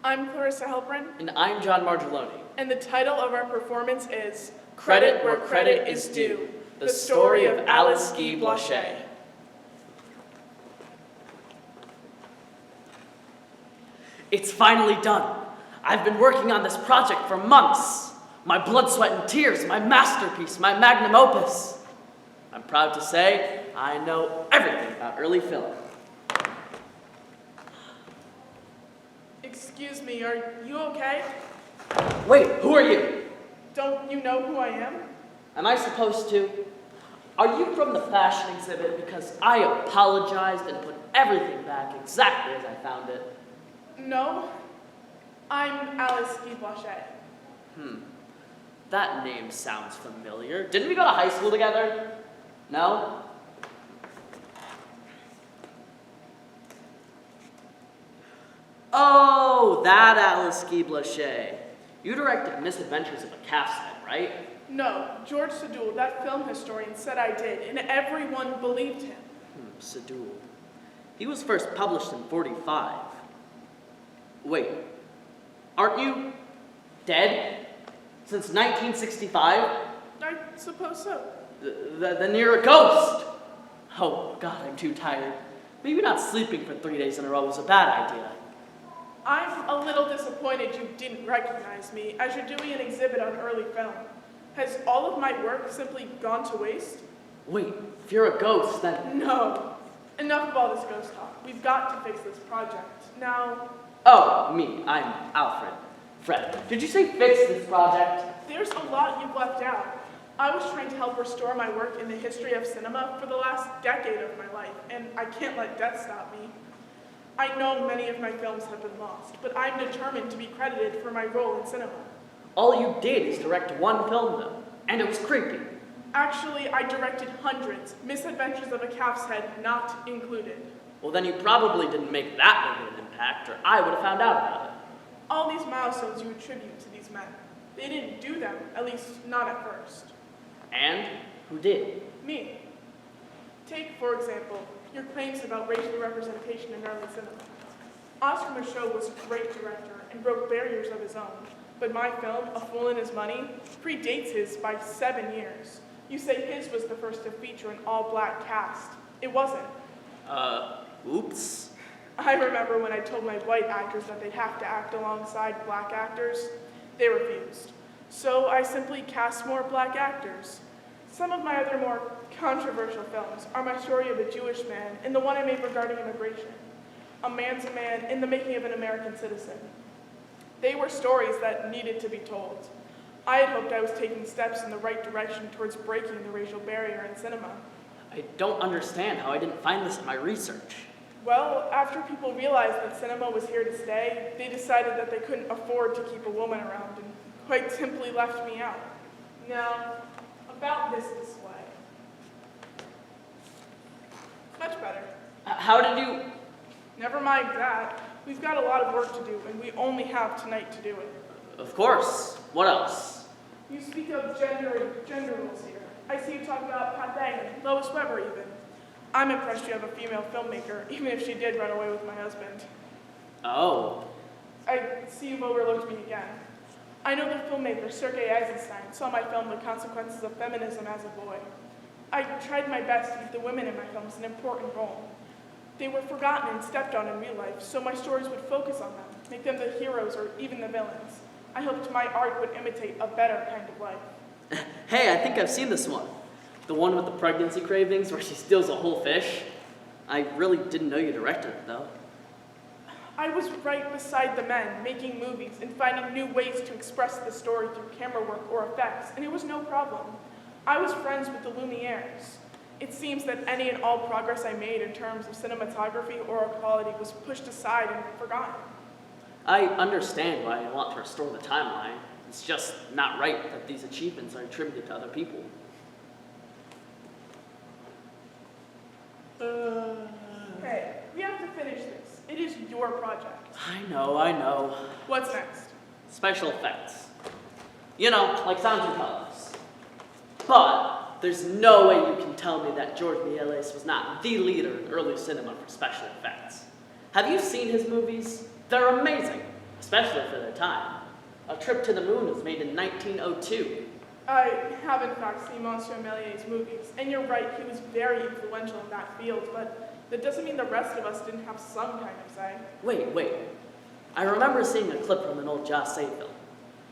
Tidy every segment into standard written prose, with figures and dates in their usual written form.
I'm Clarissa Helprin. And I'm John Margelloni. And the title of our performance is Credit Where Credit is Due, the story of Alice Guy-Blaché. It's finally done. I've been working on this project for months. My blood, sweat, and tears, my masterpiece, my magnum opus. I'm proud to say I know everything about early film. Excuse me, are you okay? Wait, who are you? Don't you know who I am? Am I supposed to? Are you from the fashion exhibit? Because I apologized and put everything back exactly as I found it. No, I'm Alice Guy-Blaché. That name sounds familiar. Didn't we go to high school together? No? Oh, that Alice Guy-Blaché. You directed Misadventures of a Calf's Head, right? No, George Sadoul, that film historian, said I did, and everyone believed him. Sadoul. He was first published in '45. Wait, aren't you dead? Since 1965? I suppose so. Then you're a ghost! Oh, God, I'm too tired. Maybe not sleeping for 3 days in a row was a bad idea. I'm a little disappointed you didn't recognize me, as you're doing an exhibit on early film. Has all of my work simply gone to waste? Wait, if you're a ghost, then... No. Enough of all this ghost talk. We've got to fix this project. Now... Oh, me. I'm Alfred. Fred, did you say fix this project? There's a lot you've left out. I was trying to help restore my work in the history of cinema for the last decade of my life, and I can't let death stop me. I know many of my films have been lost, but I'm determined to be credited for my role in cinema. All you did is direct one film, though, and it was creepy. Actually, I directed hundreds, Misadventures of a Calf's Head not included. Well, then you probably didn't make that big of an impact, or I would have found out about it. All these milestones you attribute to these men. They didn't do them, at least not at first. And who did? Me. Take, for example, your claims about racial representation in early cinema. Oscar Micheaux was a great director and broke barriers of his own, but my film, A Fool and His Money, predates his by 7 years. You say his was the first to feature an all-black cast. It wasn't. Oops. I remember when I told my white actors that they'd have to act alongside black actors. They refused. So I simply cast more black actors. Some of my other more controversial films are my story of a Jewish man and the one I made regarding immigration. A Man's a Man in the Making of an American Citizen. They were stories that needed to be told. I had hoped I was taking steps in the right direction towards breaking the racial barrier in cinema. I don't understand how I didn't find this in my research. Well, after people realized that cinema was here to stay, they decided that they couldn't afford to keep a woman around and quite simply left me out. Now, about this display. Much better. How did you... Never mind that. We've got a lot of work to do, and we only have tonight to do it. Of course. What else? You speak of gender roles here. I see you talk about Pat Bang, Lois Weber even. I'm impressed you have a female filmmaker, even if she did run away with my husband. Oh. I see you've overlooked me again. I know the filmmaker Sergei Eisenstein saw my film The Consequences of Feminism as a boy. I tried my best to give the women in my films an important role. They were forgotten and stepped on in real life, so my stories would focus on them, make them the heroes or even the villains. I hoped my art would imitate a better kind of life. Hey, I think I've seen this one. The one with the pregnancy cravings where she steals a whole fish. I really didn't know you directed it, though. I was right beside the men, making movies and finding new ways to express the story through camera work or effects, and it was no problem. I was friends with the Lumieres. It seems that any and all progress I made in terms of cinematography or quality was pushed aside and forgotten. I understand why you want to restore the timeline. It's just not right that these achievements are attributed to other people. Hey, we have to finish this. It is your project. I know. What's next? Special effects. You know, like sounds and colors. But there's no way you can tell me that George Méliès was not the leader in early cinema for special effects. Have you seen his movies? They're amazing. especially for their time. A Trip to the Moon was made in 1902. I have in fact seen Monsieur Mélier's movies, and you're right, he was very influential in that field, but that doesn't mean the rest of us didn't have some kind of say. Wait. I remember seeing a clip from an old Guy-Blaché film.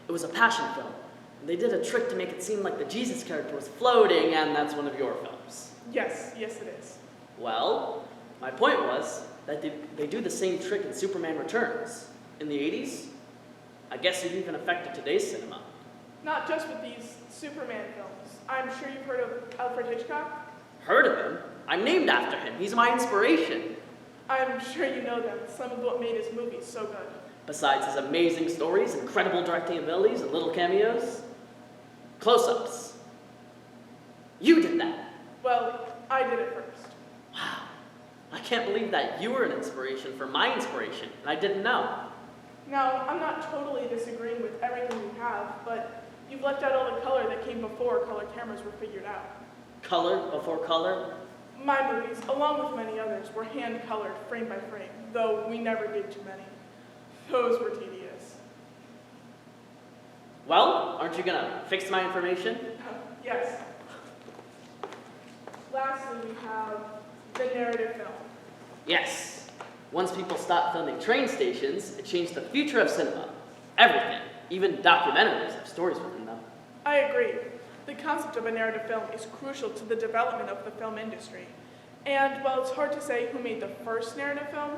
It was a passion film. And they did a trick to make it seem like the Jesus character was floating, and that's one of your films. Yes it is. Well, my point was that they do the same trick in Superman Returns. In the 80s, I guess it even affected today's cinema. Not just with these Superman films. I'm sure you've heard of Alfred Hitchcock. Heard of him? I'm named after him. He's my inspiration. I'm sure you know them, some of what made his movies so good. Besides his amazing stories, incredible directing abilities, and little cameos, close-ups. You did that. Well, I did it first. Wow. I can't believe that you were an inspiration for my inspiration, and I didn't know. Now, I'm not totally disagreeing with everything you have, but you've left out all the color that came before color cameras were figured out. Color before color? My movies, along with many others, were hand-colored frame by frame, though we never did too many. Those were tedious. Well, aren't you gonna fix my information? Yes. Lastly, we have the narrative film. Yes. Once people stopped filming train stations, it changed the future of cinema. Everything. Even documentaries have stories within them. I agree. The concept of a narrative film is crucial to the development of the film industry. And while it's hard to say who made the first narrative film,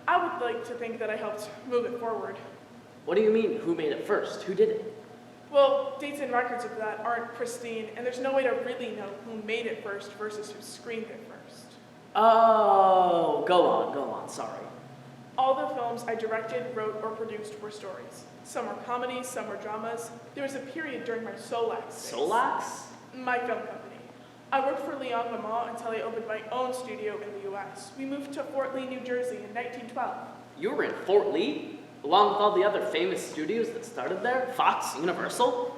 I would like to think that I helped move it forward. What do you mean, who made it first? Who did it? Well, dates and records of that aren't pristine, and there's no way to really know who made it first versus who screened it first. Oh, go on, sorry. All the films I directed, wrote, or produced were stories. Some were comedies, some were dramas. There was a period during my Solax days. Solax? My film company. I worked for Leon Lamont until I opened my own studio in the U.S. We moved to Fort Lee, New Jersey in 1912. You were in Fort Lee? Along with all the other famous studios that started there? Fox, Universal?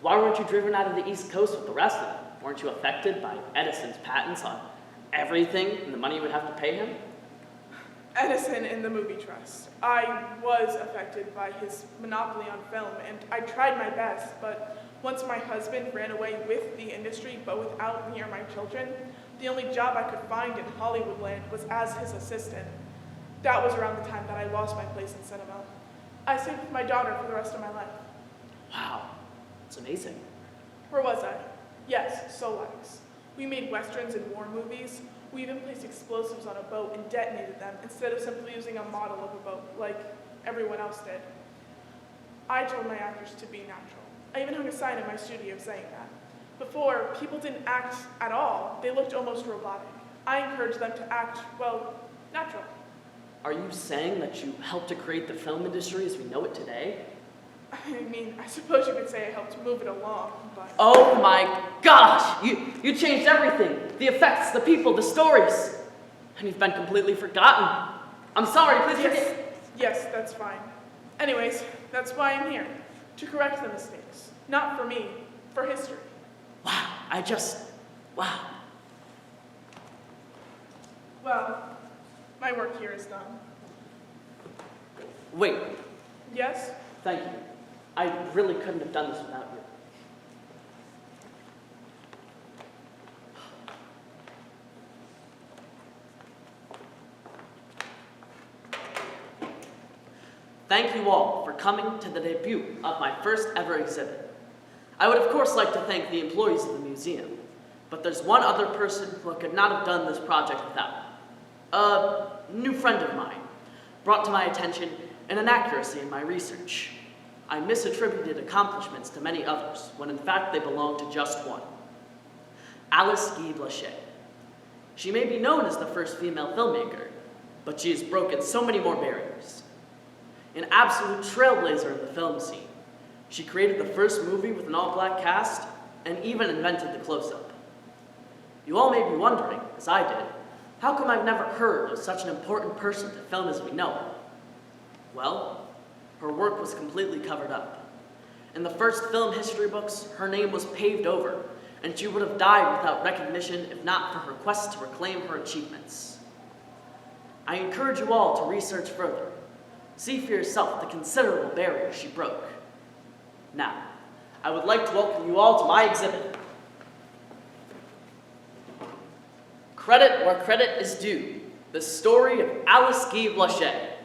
Why weren't you driven out of the East Coast with the rest of them? Weren't you affected by Edison's patents on everything and the money you would have to pay him? Edison and the movie trust. I was affected by his monopoly on film, and I tried my best, but once my husband ran away with the industry, but without me or my children, the only job I could find in Hollywood land was as his assistant. That was around the time that I lost my place in cinema. I stayed with my daughter for the rest of my life. Wow, that's amazing. Where was I? Yes, Solax. We made westerns and war movies. We even placed explosives on a boat and detonated them instead of simply using a model of a boat, like everyone else did. I told my actors to be natural. I even hung a sign in my studio saying that. Before, people didn't act at all. They looked almost robotic. I encouraged them to act, well, natural. Are you saying that you helped to create the film industry as we know it today? I mean, I suppose you could say I helped move it along, but... Oh my gosh! You changed everything! The effects, the people, the stories! And you've been completely forgotten. I'm sorry, please forgive... Yes, that's fine. Anyways, that's why I'm here. To correct the mistakes. Not for me, for history. Wow, wow. Well, my work here is done. Wait, Yes? thank you. I really couldn't have done this without you. Thank you all for coming to the debut of my first ever exhibit. I would of course like to thank the employees of the museum, but there's one other person who I could not have done this project without. A new friend of mine brought to my attention an inaccuracy in my research. I misattributed accomplishments to many others, when in fact they belonged to just one. Alice Guy-Blaché. She may be known as the first female filmmaker, but she has broken so many more barriers. An absolute trailblazer in the film scene, she created the first movie with an all-black cast and even invented the close-up. You all may be wondering, as I did, how come I've never heard of such an important person to film as we know her? Well, her work was completely covered up. In the first film history books, her name was paved over, and she would have died without recognition if not for her quest to reclaim her achievements. I encourage you all to research further. See for yourself the considerable barrier she broke. Now, I would like to welcome you all to my exhibit. Credit where credit is due. The story of Alice Guy-Blaché.